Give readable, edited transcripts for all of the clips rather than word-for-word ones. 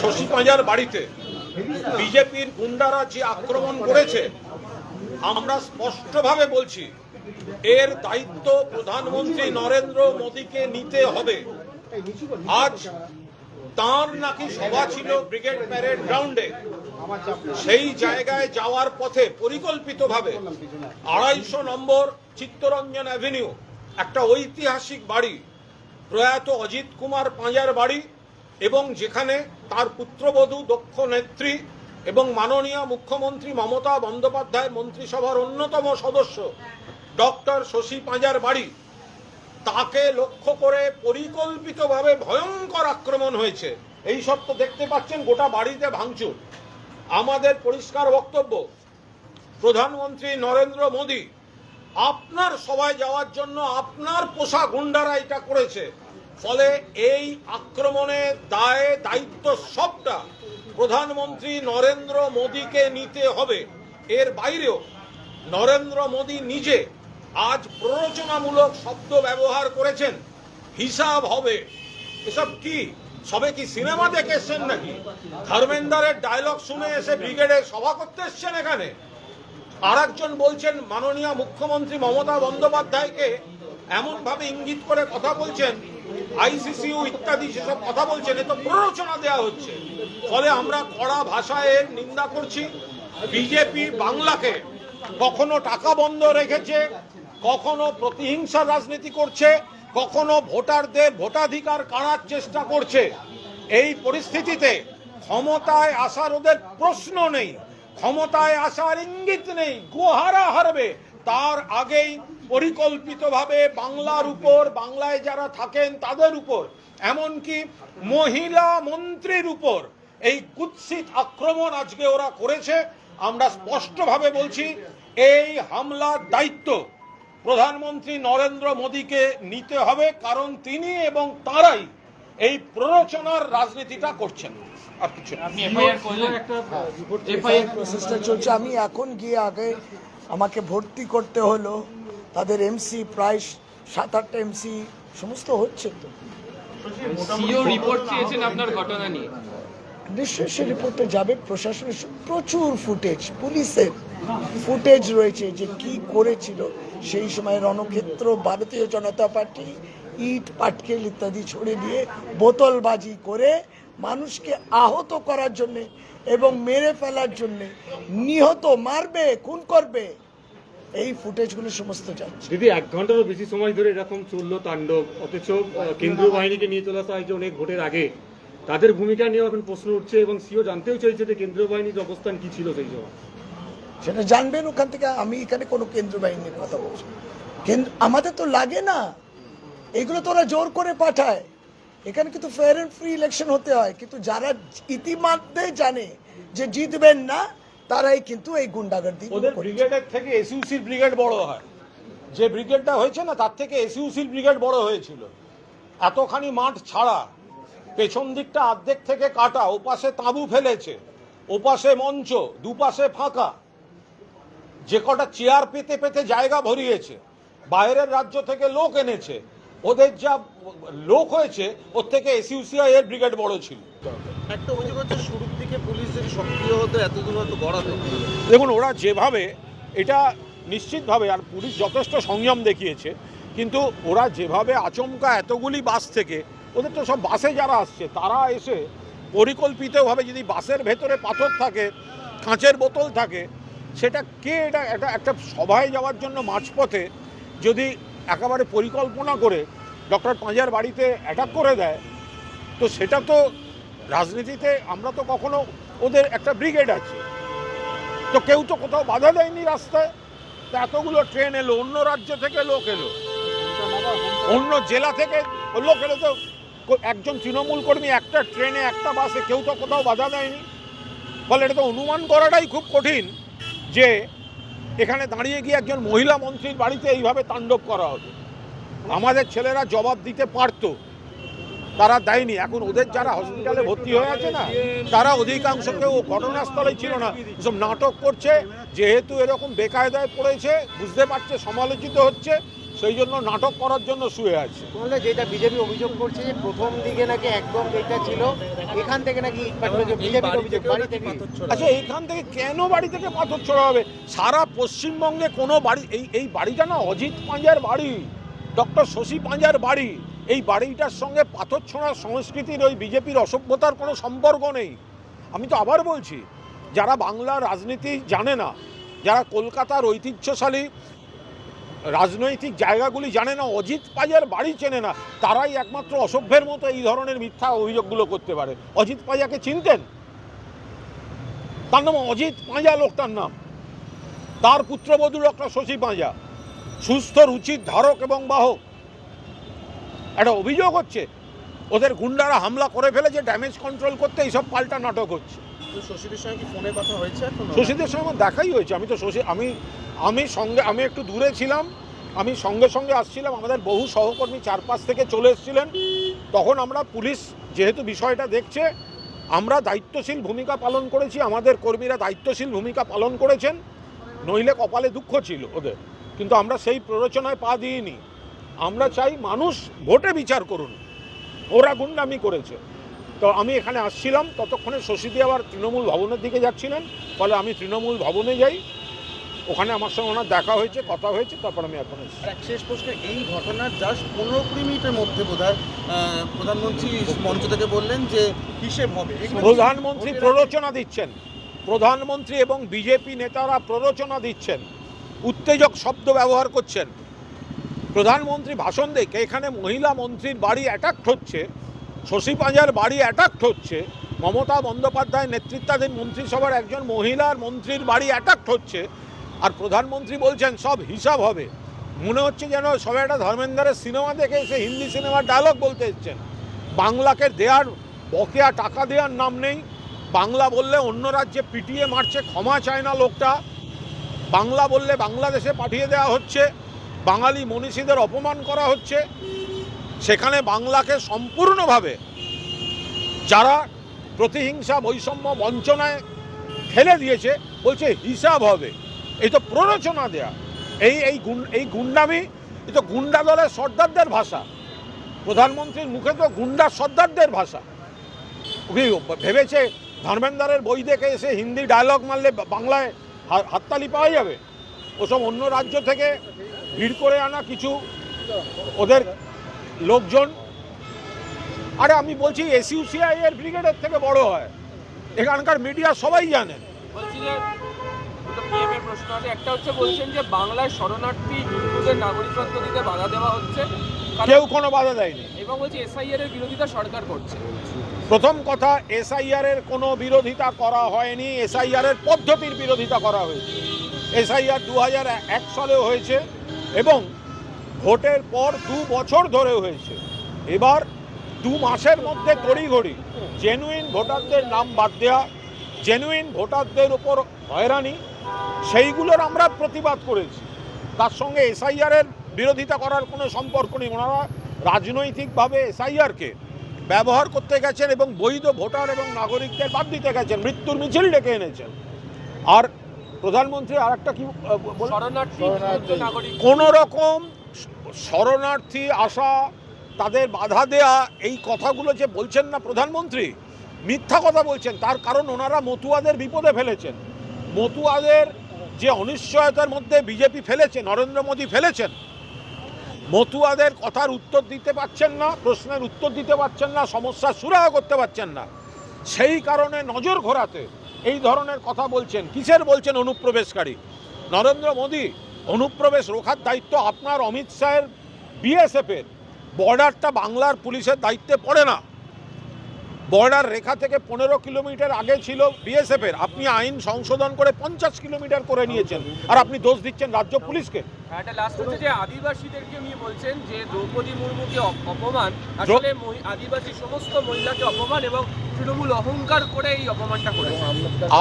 শশী পাঁজার বাড়িতে বিজেপির গুন্ডারা যে আক্রমণ করেছে, আমরা স্পষ্টভাবে বলছি এর দায়িত্ব প্রধানমন্ত্রী নরেন্দ্র মোদীকে নিতে হবে। আজ তার নাকি সভা ছিল ব্রিগেড প্যারেড গ্রাউন্ডে, সেই জায়গায় যাওয়ার পথে পরিকল্পিতভাবে 250 নম্বর চিত্তরঞ্জন অ্যাভিনিউ, একটা ঐতিহাসিক বাড়ি, প্রয়াত অজিত কুমার পাঁজার বাড়ি, এবং যেখানে তার পুত্রবধূ দক্ষ নেত্রী এবং মাননীয় মুখ্যমন্ত্রী মমতা বন্দ্যোপাধ্যায় মন্ত্রিসভার অন্যতম সদস্য ডক্টর শশী পাঁজার বাড়ি, তাকে লক্ষ্য করে পরিকল্পিতভাবে ভয়ঙ্কর আক্রমণ হয়েছে। এই সব তো দেখতে পাচ্ছেন, গোটা বাড়িতে ভাঙচুর। আমাদের পরিষ্কার বক্তব্য, প্রধানমন্ত্রী নরেন্দ্র মোদী আপনার সভায় যাওয়ার জন্য আপনার পোষা গুন্ডারা এটা করেছে, ফলে এই আক্রমণের দায় দায়িত্ব সবটা প্রধানমন্ত্রী নরেন্দ্র মোদীকে নিতে হবে। এর বাইরেও নরেন্দ্র মোদী নিজে আজ প্ররোচনামূলক শব্দ ব্যবহার করেছেন, হিসাব হবে। এসব কি সবে কি সিনেমা দেখে এসছেন নাকি? ধর্মেন্দ্রের ডায়লগ শুনে এসে ব্রিগেডে সভা করতে এসছেন এখানে? আর একজন বলছেন মাননীয় মুখ্যমন্ত্রী মমতা বন্দ্যোপাধ্যায়কে এমন ভাবে ইঙ্গিত করে কথা বলছেন, আইসিসিউ ইত্যাদি সেসব কথা বলছেন, এ তো প্ররোচনা দেওয়া হচ্ছে। ফলে আমরা কড়া ভাষায় এর নিন্দা করছি। বিজেপি বাংলাকে কখনো টাকা বন্ধ রেখেছে, কখনো প্রতিহিংসার রাজনীতি করছে, কখনো ভোটারদের ভোটাধিকার কাড়ার চেষ্টা করছে। এই পরিস্থিতিতে ক্ষমতায় আসার ওদের প্রশ্ন নেই, ক্ষমতায় আসার ইঙ্গিত নেই, গোহারা হারবে। তার আগেই পরিকল্পিতভাবে বাংলার উপর, বাংলায় যারা থাকেন তাদের উপর, এমনকি মহিলা মন্ত্রীর উপর এই কুৎসিত আক্রমণ আজকে ওরা করেছে। আমরা স্পষ্টভাবে বলছি এই হামলার দায়িত্ব প্রধানমন্ত্রী নরেন্দ্র মোদীকে নিতে হবে, কারণ তিনি এবং তারাই এই প্ররোচনার রাজনীতিটা করছেন। আর কিছু প্রসেসটা চলছে। আমি এখন গিয়ে আগে আমাকে ভর্তি করতে হলো, তাদের এমসি প্রায় 7-8টা এমসি সমস্ত হচ্ছে। তো সিও রিপোর্ট চেয়েছেন আপনার ঘটনা নিয়ে, নিশ্চয়ই সে রিপোর্টে যাবে। প্রশাসনের প্রচুর ফুটেজ, পুলিশের ফুটেজ রয়েছে যে কি করেছিল সেই সময় রণক্ষেত্র। ভারতীয় জনতা পার্টি ইট পাটকেল ইত্যাদি ছড়ে দিয়ে বোতলবাজি করে মানুষকে আহত করার জন্যে এবং মেরে ফেলার জন্যে, নিহত মারবে, খুন করবে, এই ফুটেজগুলো সমস্ত যাচ্ছে। দিদি, 1 ঘন্টারও বেশি সময় ধরে এরকম চললো তাণ্ডব, অথচ কেন্দ্রীয় বাহিনীকে নিয়ে চলে আসা হয়েছে অনেক ভোটের আগে। তাদের ভূমিকা নিয়েও এখন প্রশ্ন উঠছে এবং সিও জানতেও চাইছে যে কেন্দ্রীয় বাহিনীর অবস্থান কি ছিল সেই সময়। সেটা জানবেন ওখান থেকে। আমি এখানে কোনো কেন্দ্রীয় বাহিনীর কথা বলছি, আমাদের তো লাগে না এগুলো, তো ওরা জোর করে পাঠায়। এখানে কিন্তু ফেয়ার অ্যান্ড ফ্রি ইলেকশন হতে হয়, কিন্তু যারা ইতিমধ্যে জানে যে জিতবেন না তারাই কিন্তু এই গুন্ডাগর্দি। ওদের ব্রিগেডের থেকে এসইউসির ব্রিগেড বড় হয়। যে ব্রিগেডটা হয়েছে না, তার থেকে এসইউসির ব্রিগেড বড় হয়েছিল। এতখানি মাঠ ছাড়া, পেছন দিকটা অর্ধেক থেকে কাটা, ওপাশে তাঁবু ফেলেছে, ওপাশে মঞ্চ, দুপাশে ফাঁকা, যে কটা চেয়ার পেতে পেতে জায়গা ভরিয়েছে, বাইরের রাজ্য থেকে লোক এনেছে। ওদের যা লোক হয়েছে, ওর থেকে এসইউসিআই এর ব্রিগেড বড় ছিল। একটা অভিযোগ হচ্ছে শুরুর দিকে পুলিশ যদি সক্রিয় হতো এতদূর হয়তো গড়াতো। দেখুন, ওরা যেভাবে, এটা নিশ্চিতভাবে, আর পুলিশ যথেষ্ট সংযম দেখিয়েছে, কিন্তু ওরা যেভাবে আচমকা এতগুলি বাস থেকে, ওদের তো সব বাসে যারা আসছে তারা এসে পরিকল্পিতভাবে, যদি বাসের ভেতরে পাথর থাকে, কাঁচের বোতল থাকে, সেটা কে, এটা একটা সভায় যাওয়ার জন্য মাঝপথে যদি একেবারে পরিকল্পনা করে ডক্টর পাঁজার বাড়িতে অ্যাটাক করে দেয়, তো সেটা তো রাজনীতিতে, আমরা তো কখনো, ওদের একটা ব্রিগেড আছে, তো কেউ তো কোথাও বাধা দেয়নি রাস্তায়। তো এতগুলো ট্রেন এলো, অন্য রাজ্য থেকে লোক এলো, অন্য জেলা থেকে লোক এলো, তো একজন তৃণমূল কর্মী একটা ট্রেনে, একটা বাসে, কেউ তো কোথাও বাধা দেয়নি। ফলে এটা তো অনুমান করাটাই খুব কঠিন যে এখানে দাঁড়িয়ে গিয়ে একজন মহিলা মন্ত্রীর বাড়িতে এইভাবে তাণ্ডব করা হবে। আমাদের ছেলেরা জবাব দিতে পারত, তারা দেয়নি। এখন ওদের যারা হসপিটালে ভর্তি হয়ে আছে না, তারা অধিকাংশ কেউ ঘটনাস্থলেই ছিল না, সব নাটক করছে। যেহেতু এরকম বেকায়দায় পড়েছে, বুঝতে পারছে সমালোচিত হচ্ছে, সেই জন্য নাটক করার জন্য শুয়ে আছে। তাহলে যেটা বিজেপি অভিযোগ করছে যে প্রথম দিকে নাকি একদম যেটা ছিল এখান থেকে নাকি বিজেপি অভিযোগ বাড়ি থেকে। আচ্ছা, এইখান থেকে কেন বাড়ি থেকে পাথর ছোড়া হবে? সারা পশ্চিমবঙ্গে কোনো বাড়ি, এই বাড়িটা না অজিত পাঞ্জার বাড়ি, ডক্টর শশী পাঞ্জার বাড়ি। এই বাড়িটার সঙ্গে পাথর ছোঁড়ার সংস্কৃতির ওই বিজেপির অসভ্যতার কোনো সম্পর্ক নেই। আমি তো আবার বলছি, যারা বাংলার রাজনীতি জানে না, যারা কলকাতার ঐতিহ্যশালী রাজনৈতিক জায়গাগুলি জানে না, অজিত পাঁজার বাড়ি চেনে না, তারাই একমাত্র অসভ্যের মতো এই ধরনের মিথ্যা অভিযোগগুলো করতে পারে। অজিত পাঁজাকে চিনতেন? তার নাম অজিত পাঁজা, লোকটার নাম। তার পুত্রবধূ ডক্টর শশী পাঁজা, সুস্থ রুচির ধারক এবং বাহক। একটা অভিযোগ হচ্ছে ওদের গুন্ডারা হামলা করে ফেলেছে ড্যামেজ কন্ট্রোল করতে, এইসব পাল্টা নাটক হচ্ছে। শশীদের সঙ্গে কি ফোনে কথা হয়েছে? শশীদের সঙ্গে আমার দেখাই হয়েছে। আমি তো আমি একটু দূরে ছিলাম, আমি সঙ্গে আসছিলাম, আমাদের বহু সহকর্মী চারপাশ থেকে চলে এসেছিলেন। তখন আমরা পুলিশ যেহেতু বিষয়টা দেখছে, আমরা দায়িত্বশীল ভূমিকা পালন করেছি, আমাদের কর্মীরা দায়িত্বশীল ভূমিকা পালন করেছেন, নইলে কপালে দুঃখ ছিল ওদের। কিন্তু আমরা সেই প্ররোচনায় পা দিইনি। আমরা চাই মানুষ ভোটে বিচার করুন, ওরা গুন্ডামি করেছে। তো আমি এখানে আসছিলাম, ততক্ষণে শশীদি আবার তৃণমূল ভবনের দিকে যাচ্ছিলেন, ফলে আমি তৃণমূল ভবনে যাই। ওখানে আমার সঙ্গে ওনার দেখা হয়েছে, কথা হয়েছে, তারপর আমি এখন এসেছি। আর এক শেষ প্রশ্ন, এই ঘটনার জাস্ট 15-20 মিনিটের মধ্যে বোধহয় প্রধানমন্ত্রী মঞ্চ থেকে বললেন যে হিসেব হবে। প্রধানমন্ত্রী প্ররোচনা দিচ্ছেন, প্রধানমন্ত্রী এবং বিজেপি নেতারা প্ররোচনা দিচ্ছেন, উত্তেজক শব্দ ব্যবহার করছেন। প্রধানমন্ত্রী ভাষণ দেখে এখানে মহিলা মন্ত্রীর বাড়ি অ্যাটাক হচ্ছে, শশী পাঁজার বাড়ি অ্যাটাক হচ্ছে, মমতা বন্দ্যোপাধ্যায় নেতৃত্বাধীন মন্ত্রিসভার একজন মহিলার মন্ত্রীর বাড়ি অ্যাটাক হচ্ছে, আর প্রধানমন্ত্রী বলছেন সব হিসাব হবে। মনে হচ্ছে যেন সবাই একটা ধর্মেন্দ্রের সিনেমা দেখে এসে হিন্দি সিনেমার ডায়লগ বলতে এসছেন। বাংলাকে দেওয়ার, বকেয়া টাকা দেওয়ার নাম নেই। বাংলা বললে অন্য রাজ্যে পিটিয়ে মারছে, ক্ষমা চায় না লোকটা। বাংলা বললে বাংলাদেশে পাঠিয়ে দেওয়া হচ্ছে, বাঙালি মনীষীদের অপমান করা হচ্ছে। সেখানে বাংলাকে সম্পূর্ণভাবে যারা প্রতিহিংসা, বৈষম্য, বঞ্চনায় ঠেলে দিয়েছে, বলছে হিসাব হবে। এই তো প্ররোচনা দেয়া, এই গুন্ডামি, এই তো গুন্ডা দলের সর্দারদের ভাষা। প্রধানমন্ত্রীর মুখে তো গুন্ডা সর্দারদের ভাষা। ভেবেছে ধর্মেন্দ্রের বই দেখে এসে হিন্দি ডায়লগ মারলে বাংলায় হাততালি পাওয়া যাবে? ওসব অন্য রাজ্য থেকে ভিড় করে আনা কিছু ওদের লোকজন। আরে আমি বলছি, এসইউসিআই এর ব্রিগেডের থেকে বড় হয়, এখানকার মিডিয়া সবাই জানেন। বলছি যে দুটো পিএম এর প্রশ্ন আছে। একটা হচ্ছে বলছেন যে বাংলায় শরণার্থী হিন্দুদের নাগরিকত্ব দিতে বাধা দেওয়া হচ্ছে, কেউ কোনো বাধা দেয়নি। এবং বলছি এসআইআর এর বিরোধিতা সরকার করছে। প্রথম কথা, এসআইআর এর কোনো বিরোধিতা করা হয়নি, এসআইআর এর পদ্ধতির বিরোধিতা করা হয়েছে। এসআইআর 2001 সালে হয়েছে এবং ভোটের পর 2 বছর ধরে হয়েছে। এবার 2 মাসের মধ্যে তড়িঘড়ি জেনুইন ভোটারদের নাম বাদ দেওয়া, জেনুইন ভোটারদের উপর হয়রানি, সেইগুলোর আমরা প্রতিবাদ করেছি। তার সঙ্গে এসআইআরের বিরোধিতা করার কোনো সম্পর্ক নেই। ওনারা রাজনৈতিকভাবে এসআইআরকে ব্যবহার করতে গেছেন এবং বৈধ ভোটার এবং নাগরিকদের বাদ দিতে গেছেন, মৃত্যুর মিছিল ডেকে এনেছেন। আর প্রধানমন্ত্রী আর একটা কি শরণার্থী নাগরিক, কোনো রকম শরণার্থী আসা, তাদের বাধা দেয়া, এই কথাগুলো যে বলছেন না প্রধানমন্ত্রী, মিথ্যা কথা বলছেন। তার কারণ ওনারা মতুয়াদের বিপদে ফেলেছেন। মতুয়াদের যে অনিশ্চয়তার মধ্যে বিজেপি ফেলেছে, নরেন্দ্র মোদী ফেলেছেন, মতুয়াদের কথার উত্তর দিতে পারছেন না, প্রশ্নের উত্তর দিতে পারছেন না, সমস্যার সুরাহা করতে পারছেন না। সেই কারণে নজর ঘোরাতে এই ধরনের কথা বলছেন। কিসের বলছেন অনুপ্রবেশকারী? নরেন্দ্র মোদী, অনুপ্রবেশ রোখার দায়িত্ব আপনার, অমিত শাহের, বিএসএফের। বর্ডারটা বাংলার পুলিশের দায়িত্বে পড়ে না। বর্ডার রেখা থেকে 15 কিলোমিটার আগে ছিল বিএসএফের। আপনি আইন সংশোধন করে 50 কিলোমিটার করে নিয়েছেন, আর আপনি দোষ দিচ্ছেন রাজ্য পুলিশকে। একটা লাস্ট হচ্ছে যে আদিবাসীদেরকে নিয়ে বলছেন যে দ্রৌপদী মুর্মুকে অপমান, আসলে আদিবাসী সমস্ত মহিলাকে অপমান, এবং তৃণমূল অহংকার করে এই অপমানটা করেছে।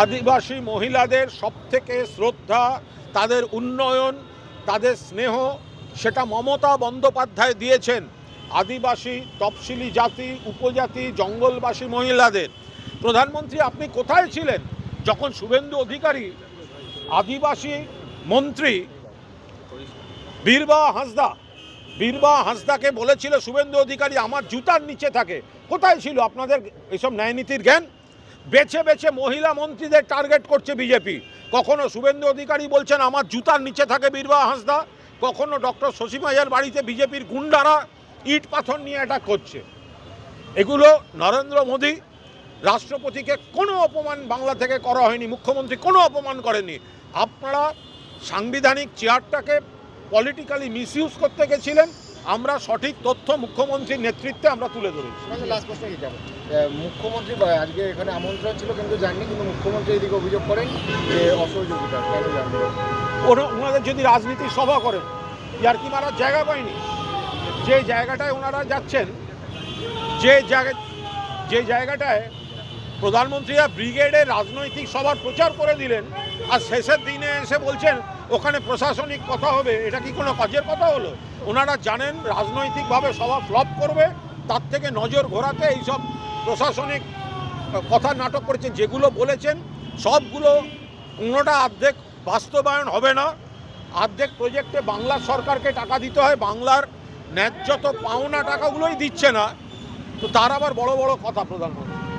আদিবাসী মহিলাদের সবথেকে শ্রদ্ধা, তাদের উন্নয়ন, তাদের স্নেহ, সেটা মমতা বন্দ্যোপাধ্যায় দিয়েছেন। আদিবাসী, তফসিলি জাতি, উপজাতি, জঙ্গলবাসী মহিলাদের। প্রধানমন্ত্রী আপনি কোথায় ছিলেন যখন শুভেন্দু অধিকারী আদিবাসী মন্ত্রী বীরবা হাঁসদা বীরবাহা হাঁসদাকে বলেছিল শুভেন্দু অধিকারী আমার জুতার নিচে থাকে, কোথায় ছিল আপনাদের এইসব ন্যায়নীতির জ্ঞান? বেছে বেছে মহিলা মন্ত্রীদের টার্গেট করছে বিজেপি। কখনো শুভেন্দু অধিকারী বলছেন আমার জুতার নিচে থাকে বীরবাহা হাঁসদা, কখনো ডক্টর শশী মাইয়ার বাড়িতে বিজেপির গুন্ডারা ইট পাথর নিয়ে অ্যাটাক করছে। এগুলো নরেন্দ্র মোদী রাষ্ট্রপতিকে কোনো অপমান বাংলা থেকে করা হয়নি, মুখ্যমন্ত্রী কোনো অপমান করেনি। আপনারা সাংবিধানিক চেয়ারটাকে পলিটিক্যালি মিসইউজ করতে গেছিলেন, আমরা সঠিক তথ্য মুখ্যমন্ত্রীর নেতৃত্বে আমরা তুলে ধরেছি। লাস্ট প্রশ্ন কি যাবে, মুখ্যমন্ত্রী আজকে এখানে আমন্ত্রণ ছিল কিন্তু জাননি, কিন্তু মুখ্যমন্ত্রী এদিকে অভিযোগ করেন যে অসহযোগিতা, কেন জানবেন? ওনাদের যদি রাজনীতির সভা করেন, ইয়ার্কি মারার জায়গা পায়নি। যে জায়গাটায় ওনারা যাচ্ছেন, যে জায়গাটায় প্রধানমন্ত্রীরা ব্রিগেডের রাজনৈতিক সভার প্রচার করে দিলেন, আর শেষের দিনে এসে বলছেন ওখানে প্রশাসনিক কথা হবে, এটা কি কোনো কাজের কথা হলো? ওনারা জানেন রাজনৈতিকভাবে সভা ফ্লপ করবে, তার থেকে নজর ঘোরাতে এইসব প্রশাসনিক কথা নাটক করেছেন। যেগুলো বলেছেন সবগুলো কোনোটা অর্ধেক বাস্তবায়ন হবে না। অর্ধেক প্রজেক্টে বাংলার সরকারকে টাকা দিতে হয়, বাংলার ন্যায্যত পাওনা টাকাগুলোই দিচ্ছে না, তো তার আবার বড় বড় কথা প্রধানমন্ত্রী।